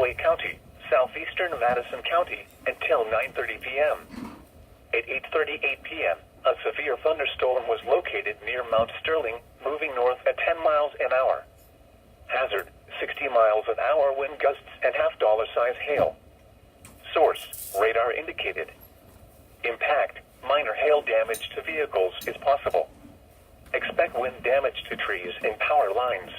Pickaway County, southeastern Madison County, until 9:30 p.m. At 8:38 p.m., a severe thunderstorm was located near Mount Sterling, moving north at 10 miles an hour. Hazard, 60 miles an hour wind gusts and half-dollar-size hail. Source, radar indicated. Impact, minor hail damage to vehicles is possible. Expect wind damage to trees and power lines.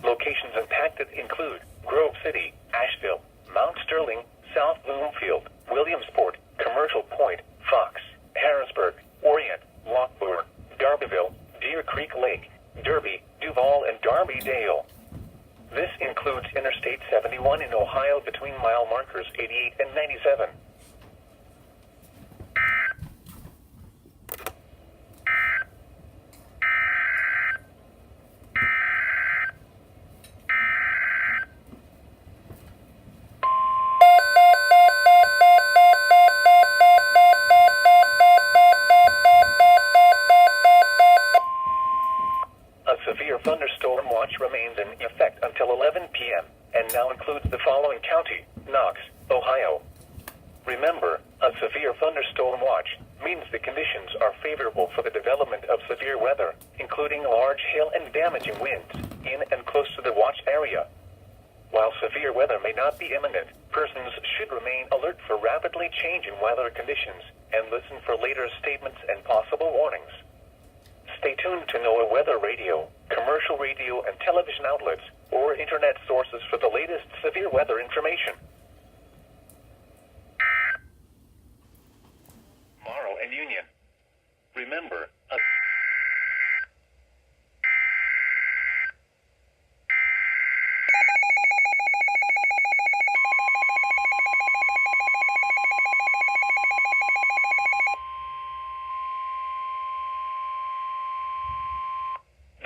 Locations impacted include Grove City, Asheville, Mount Sterling, South Bloomfield, Williamsport, Commercial Point, Fox, Harrisburg, Orient, Lockbourne, Darbyville, Deer Creek Lake, Derby, Duval, and Darby-Dale. This includes Interstate 71 in Ohio between mile markers 88 and 97. Severe thunderstorm watch remains in effect until 11 p.m. and now includes the following county: Knox, Ohio. Remember, a severe thunderstorm watch means the conditions are favorable for the development of severe weather, including large hail and damaging winds, in and close to the watch area. While severe weather may not be imminent, persons should remain alert for rapidly changing weather conditions and listen for later statements and possible warnings. Stay tuned to NOAA weather radio, commercial radio and television outlets, or internet sources for the latest severe weather information. Morrow and Union. Remember,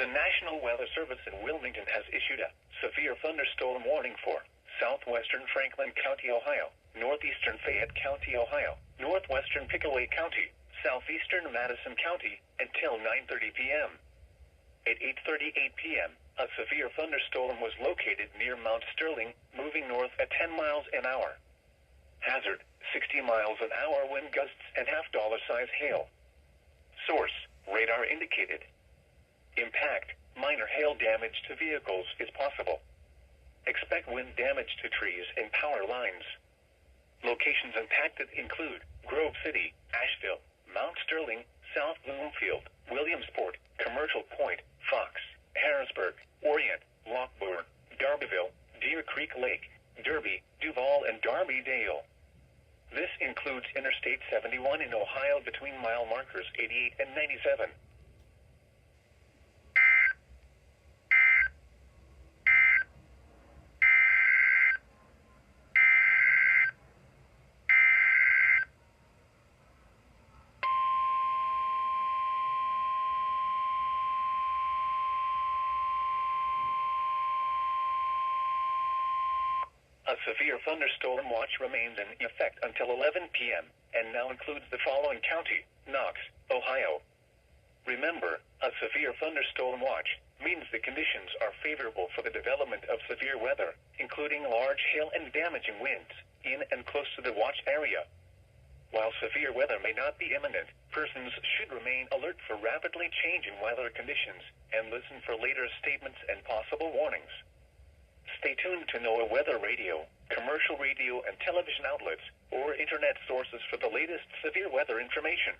the National Weather Service in Wilmington has issued a severe thunderstorm warning for southwestern Franklin County, Ohio, northeastern Fayette County, Ohio, northwestern Pickaway County, southeastern Madison County, until 9:30 p.m. At 8:38 p.m., a severe thunderstorm was located near Mount Sterling, moving north at 10 miles an hour. Hazard, 60 miles an hour wind gusts and half-dollar-size hail. Source, radar indicated. Impact, minor hail damage to vehicles is possible. Expect wind damage to trees and power lines. Locations impacted include Grove City, Asheville, Mount Sterling, South Bloomfield, Williamsport, Commercial Point, Fox, Harrisburg, Orient, Lockbourne, Darbyville, Deer Creek Lake, Derby, Duval, and Darby-Dale. This includes Interstate 71 in Ohio between mile markers 88 and 97. A severe thunderstorm watch remains in effect until 11 p.m. and now includes the following county: Knox, Ohio. Remember, a severe thunderstorm watch means the conditions are favorable for the development of severe weather, including large hail and damaging winds, in and close to the watch area. While severe weather may not be imminent, persons should remain alert for rapidly changing weather conditions and listen for later statements and possible warnings. Stay tuned to NOAA weather radio, commercial radio and television outlets, or internet sources for the latest severe weather information.